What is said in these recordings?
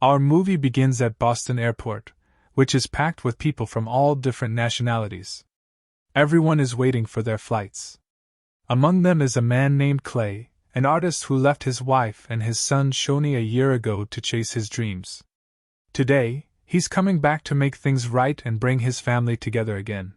Our movie begins at Boston Airport, which is packed with people from all different nationalities. Everyone is waiting for their flights. Among them is a man named Clay, an artist who left his wife and his son Shoni a year ago to chase his dreams. Today, he's coming back to make things right and bring his family together again.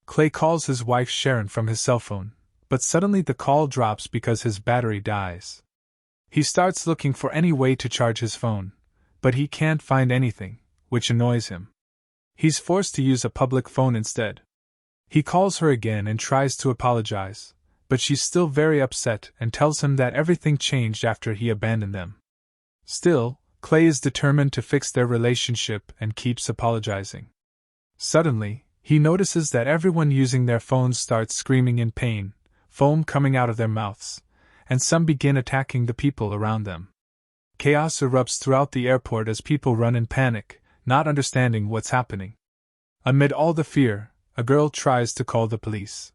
Clay calls his wife Sharon from his cell phone, but suddenly the call drops because his battery dies. He starts looking for any way to charge his phone, but he can't find anything, which annoys him. He's forced to use a public phone instead. He calls her again and tries to apologize, but she's still very upset and tells him that everything changed after he abandoned them. Still, Clay is determined to fix their relationship and keeps apologizing. Suddenly, he notices that everyone using their phones starts screaming in pain, foam coming out of their mouths, and some begin attacking the people around them. Chaos erupts throughout the airport as people run in panic, not understanding what's happening. Amid all the fear, a girl tries to call the police.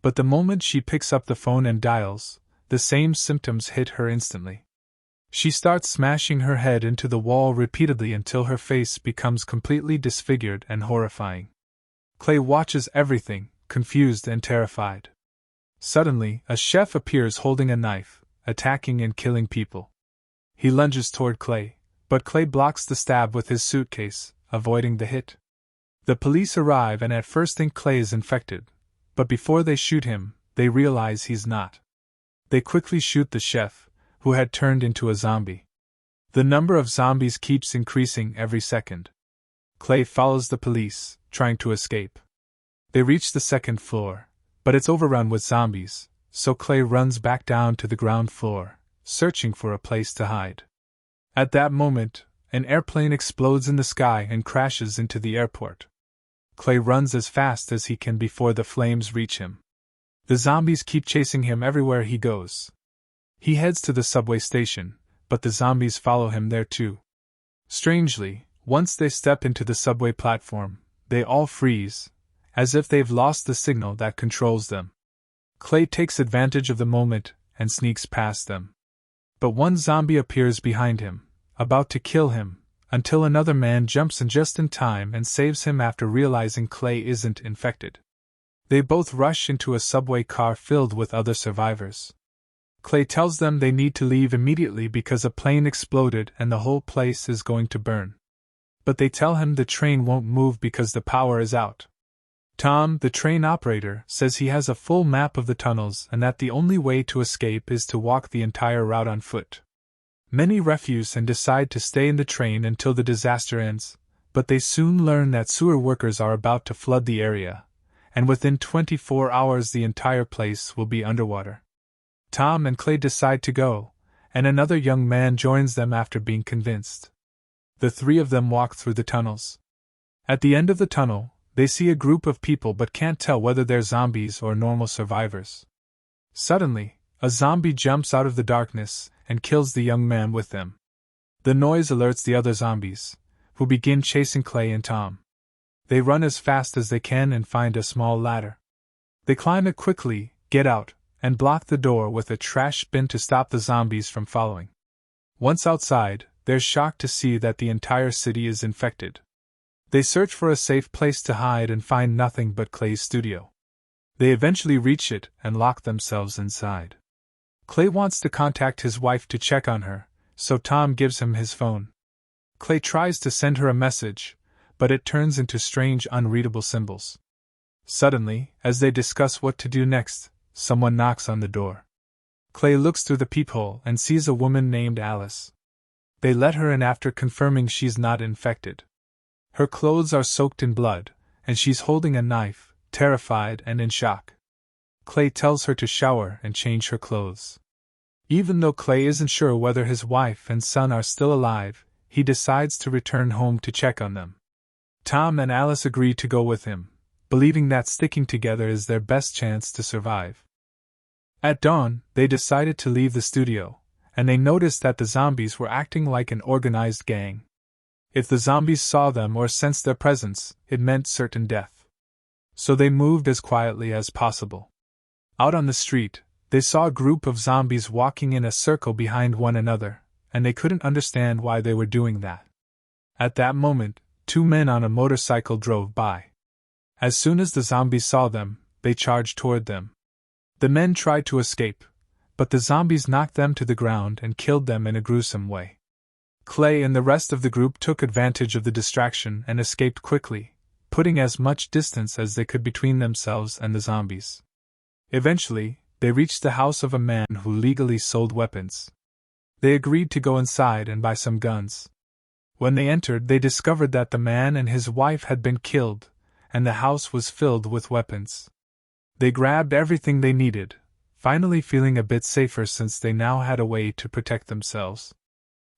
But the moment she picks up the phone and dials, the same symptoms hit her instantly. She starts smashing her head into the wall repeatedly until her face becomes completely disfigured and horrifying. Clay watches everything, confused and terrified. Suddenly, a chef appears holding a knife, attacking and killing people. He lunges toward Clay, but Clay blocks the stab with his suitcase, avoiding the hit. The police arrive and at first think Clay is infected, but before they shoot him, they realize he's not. They quickly shoot the chef, who had turned into a zombie. The number of zombies keeps increasing every second. Clay follows the police, trying to escape. They reach the second floor, but it's overrun with zombies, so Clay runs back down to the ground floor, searching for a place to hide. At that moment, an airplane explodes in the sky and crashes into the airport. Clay runs as fast as he can before the flames reach him. The zombies keep chasing him everywhere he goes. He heads to the subway station, but the zombies follow him there too. Strangely, once they step into the subway platform, they all freeze, as if they've lost the signal that controls them. Clay takes advantage of the moment and sneaks past them. But one zombie appears behind him, about to kill him, until another man jumps in just in time and saves him after realizing Clay isn't infected. They both rush into a subway car filled with other survivors. Clay tells them they need to leave immediately because a plane exploded and the whole place is going to burn. But they tell him the train won't move because the power is out. Tom, the train operator, says he has a full map of the tunnels and that the only way to escape is to walk the entire route on foot. Many refuse and decide to stay in the train until the disaster ends, but they soon learn that sewer workers are about to flood the area, and within 24 hours the entire place will be underwater. Tom and Clay decide to go, and another young man joins them after being convinced. The three of them walk through the tunnels. At the end of the tunnel, they see a group of people but can't tell whether they're zombies or normal survivors. Suddenly, a zombie jumps out of the darkness and kills the young man with them. The noise alerts the other zombies, who begin chasing Clay and Tom. They run as fast as they can and find a small ladder. They climb it quickly, get out, and block the door with a trash bin to stop the zombies from following. Once outside, they're shocked to see that the entire city is infected. They search for a safe place to hide and find nothing but Clay's studio. They eventually reach it and lock themselves inside. Clay wants to contact his wife to check on her, so Tom gives him his phone. Clay tries to send her a message, but it turns into strange, unreadable symbols. Suddenly, as they discuss what to do next, someone knocks on the door. Clay looks through the peephole and sees a woman named Alice. They let her in after confirming she's not infected. Her clothes are soaked in blood, and she's holding a knife, terrified and in shock. Clay tells her to shower and change her clothes. Even though Clay isn't sure whether his wife and son are still alive, he decides to return home to check on them. Tom and Alice agree to go with him, believing that sticking together is their best chance to survive. At dawn, they decided to leave the studio, and they noticed that the zombies were acting like an organized gang. If the zombies saw them or sensed their presence, it meant certain death. So they moved as quietly as possible. Out on the street, they saw a group of zombies walking in a circle behind one another, and they couldn't understand why they were doing that. At that moment, two men on a motorcycle drove by. As soon as the zombies saw them, they charged toward them. The men tried to escape, but the zombies knocked them to the ground and killed them in a gruesome way. Clay and the rest of the group took advantage of the distraction and escaped quickly, putting as much distance as they could between themselves and the zombies. Eventually, they reached the house of a man who legally sold weapons. They agreed to go inside and buy some guns. When they entered, they discovered that the man and his wife had been killed, and the house was filled with weapons. They grabbed everything they needed, finally feeling a bit safer since they now had a way to protect themselves.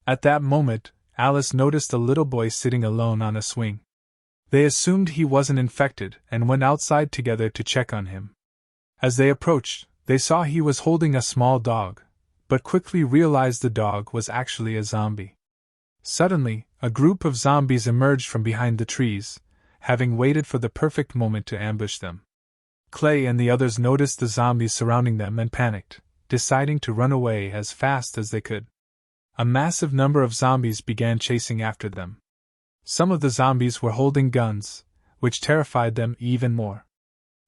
At that moment, Alice noticed a little boy sitting alone on a swing. They assumed he wasn't infected and went outside together to check on him. As they approached, they saw he was holding a small dog, but quickly realized the dog was actually a zombie. Suddenly, a group of zombies emerged from behind the trees, having waited for the perfect moment to ambush them. Clay and the others noticed the zombies surrounding them and panicked, deciding to run away as fast as they could. A massive number of zombies began chasing after them. Some of the zombies were holding guns, which terrified them even more.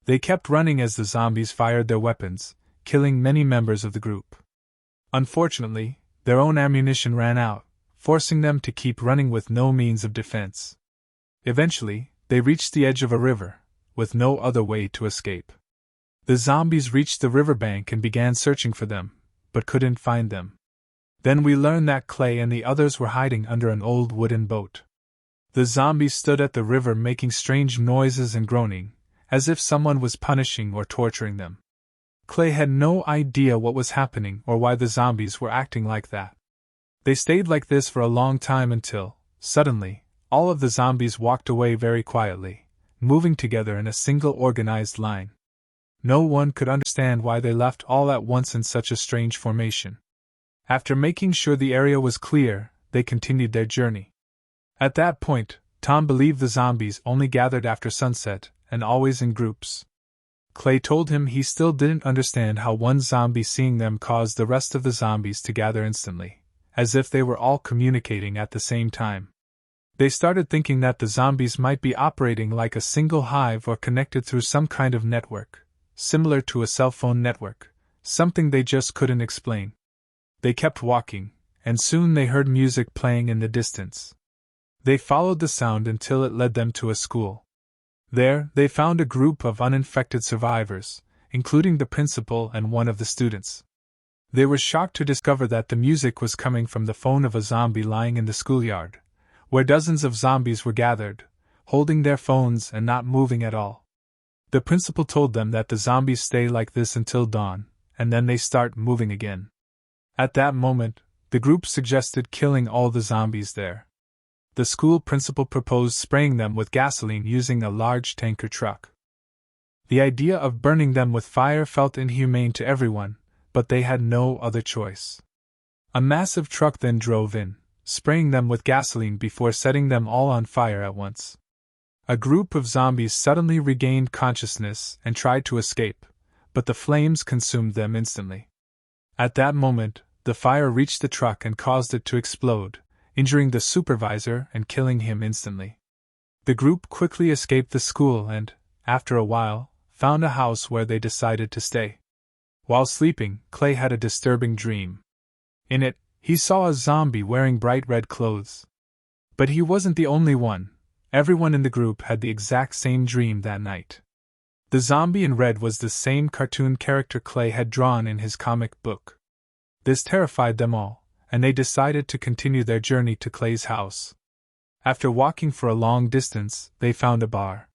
They kept running as the zombies fired their weapons, killing many members of the group. Unfortunately, their own ammunition ran out, forcing them to keep running with no means of defense. Eventually, they reached the edge of a river, with no other way to escape. The zombies reached the riverbank and began searching for them, but couldn't find them. Then we learned that Clay and the others were hiding under an old wooden boat. The zombies stood at the river making strange noises and groaning, as if someone was punishing or torturing them. Clay had no idea what was happening or why the zombies were acting like that. They stayed like this for a long time until, suddenly, all of the zombies walked away very quietly, moving together in a single organized line. No one could understand why they left all at once in such a strange formation. After making sure the area was clear, they continued their journey. At that point, Tom believed the zombies only gathered after sunset, and always in groups. Clay told him he still didn't understand how one zombie seeing them caused the rest of the zombies to gather instantly, as if they were all communicating at the same time. They started thinking that the zombies might be operating like a single hive or connected through some kind of network, similar to a cell phone network, something they just couldn't explain. They kept walking, and soon they heard music playing in the distance. They followed the sound until it led them to a school. There, they found a group of uninfected survivors, including the principal and one of the students. They were shocked to discover that the music was coming from the phone of a zombie lying in the schoolyard, where dozens of zombies were gathered, holding their phones and not moving at all. The principal told them that the zombies stay like this until dawn, and then they start moving again. At that moment, the group suggested killing all the zombies there. The school principal proposed spraying them with gasoline using a large tanker truck. The idea of burning them with fire felt inhumane to everyone, but they had no other choice. A massive truck then drove in, spraying them with gasoline before setting them all on fire at once. A group of zombies suddenly regained consciousness and tried to escape, but the flames consumed them instantly. At that moment, the fire reached the truck and caused it to explode, injuring the supervisor and killing him instantly. The group quickly escaped the school and, after a while, found a house where they decided to stay. While sleeping, Clay had a disturbing dream. In it, he saw a zombie wearing bright red clothes. But he wasn't the only one. Everyone in the group had the exact same dream that night. The zombie in red was the same cartoon character Clay had drawn in his comic book. This terrified them all, and they decided to continue their journey to Clay's house. After walking for a long distance, they found a bar.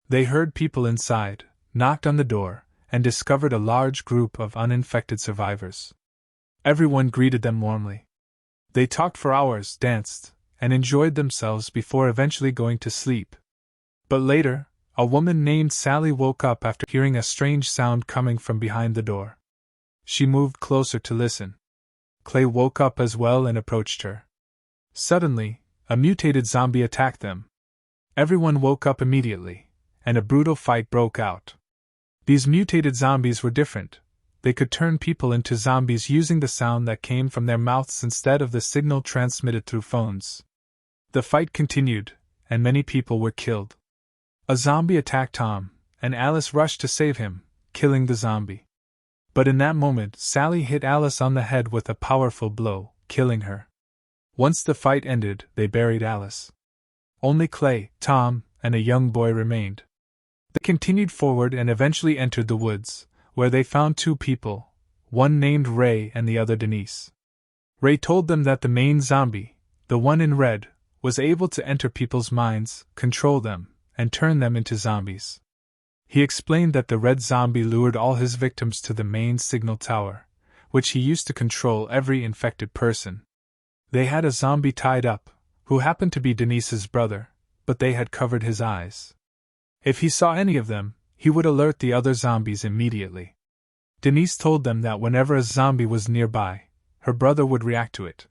They heard people inside, knocked on the door, and discovered a large group of uninfected survivors. Everyone greeted them warmly. They talked for hours, danced, and enjoyed themselves before eventually going to sleep. But later, a woman named Sally woke up after hearing a strange sound coming from behind the door. She moved closer to listen. Clay woke up as well and approached her. Suddenly, a mutated zombie attacked them. Everyone woke up immediately, and a brutal fight broke out. These mutated zombies were different. they could turn people into zombies using the sound that came from their mouths instead of the signal transmitted through phones. The fight continued, and many people were killed. A zombie attacked Tom, and Alice rushed to save him, killing the zombie. But in that moment, Sally hit Alice on the head with a powerful blow, killing her. Once the fight ended, they buried Alice. Only Clay, Tom, and a young boy remained. They continued forward and eventually entered the woods, where they found two people, one named Ray and the other Denise. Ray told them that the main zombie, the one in red, was able to enter people's minds, control them, and turn them into zombies. He explained that the red zombie lured all his victims to the main signal tower, which he used to control every infected person. They had a zombie tied up, who happened to be Denise's brother, but they had covered his eyes. If he saw any of them, he would alert the other zombies immediately. Denise told them that whenever a zombie was nearby, her brother would react to it.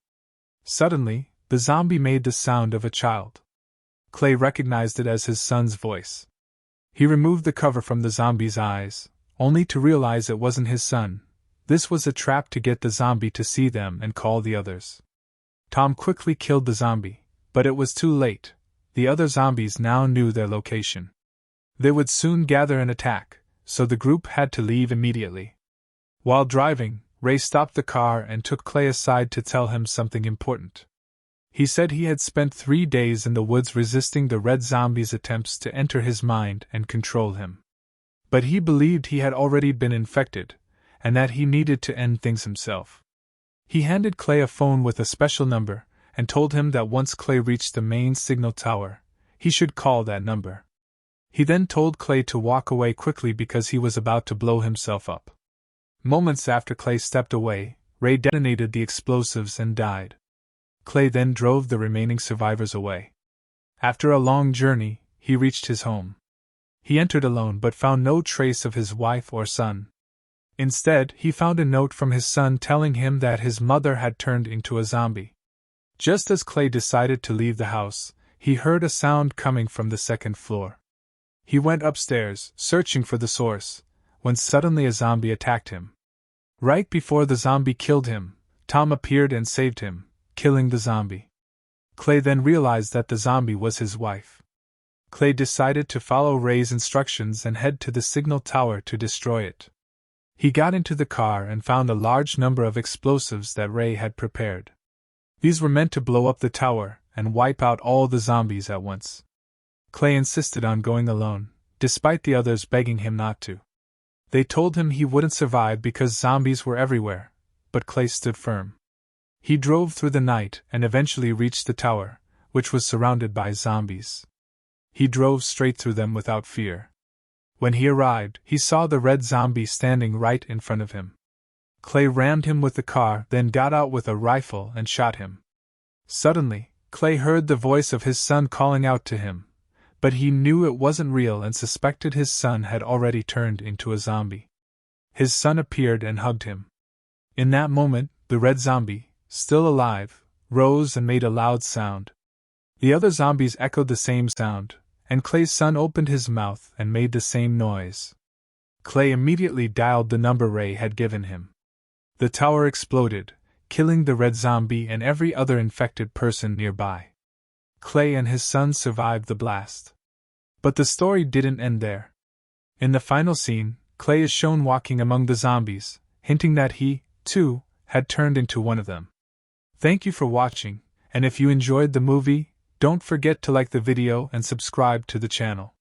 Suddenly, the zombie made the sound of a child. Clay recognized it as his son's voice. He removed the cover from the zombie's eyes, only to realize it wasn't his son. This was a trap to get the zombie to see them and call the others. Tom quickly killed the zombie, but it was too late. The other zombies now knew their location. They would soon gather and attack, so the group had to leave immediately. While driving, Ray stopped the car and took Clay aside to tell him something important. He said he had spent 3 days in the woods resisting the red zombie's attempts to enter his mind and control him. But he believed he had already been infected, and that he needed to end things himself. He handed Clay a phone with a special number, and told him that once Clay reached the main signal tower, he should call that number. He then told Clay to walk away quickly because he was about to blow himself up. Moments after Clay stepped away, Ray detonated the explosives and died. Clay then drove the remaining survivors away. After a long journey, he reached his home. He entered alone but found no trace of his wife or son. Instead, he found a note from his son telling him that his mother had turned into a zombie. Just as Clay decided to leave the house, he heard a sound coming from the second floor. He went upstairs, searching for the source, when suddenly a zombie attacked him. Right before the zombie killed him, Tom appeared and saved him, killing the zombie. Clay then realized that the zombie was his wife. Clay decided to follow Ray's instructions and head to the signal tower to destroy it. He got into the car and found a large number of explosives that Ray had prepared. These were meant to blow up the tower and wipe out all the zombies at once. Clay insisted on going alone, despite the others begging him not to. They told him he wouldn't survive because zombies were everywhere, but Clay stood firm. He drove through the night and eventually reached the tower, which was surrounded by zombies. He drove straight through them without fear. When he arrived, he saw the red zombie standing right in front of him. Clay rammed him with the car, then got out with a rifle and shot him. Suddenly, Clay heard the voice of his son calling out to him, but he knew it wasn't real and suspected his son had already turned into a zombie. His son appeared and hugged him. In that moment, the red zombie, still alive, rose and made a loud sound. The other zombies echoed the same sound, and Clay's son opened his mouth and made the same noise. Clay immediately dialed the number Ray had given him. The tower exploded, killing the red zombie and every other infected person nearby. Clay and his son survived the blast. But the story didn't end there. In the final scene, Clay is shown walking among the zombies, hinting that he, too, had turned into one of them. Thank you for watching, and if you enjoyed the movie, don't forget to like the video and subscribe to the channel.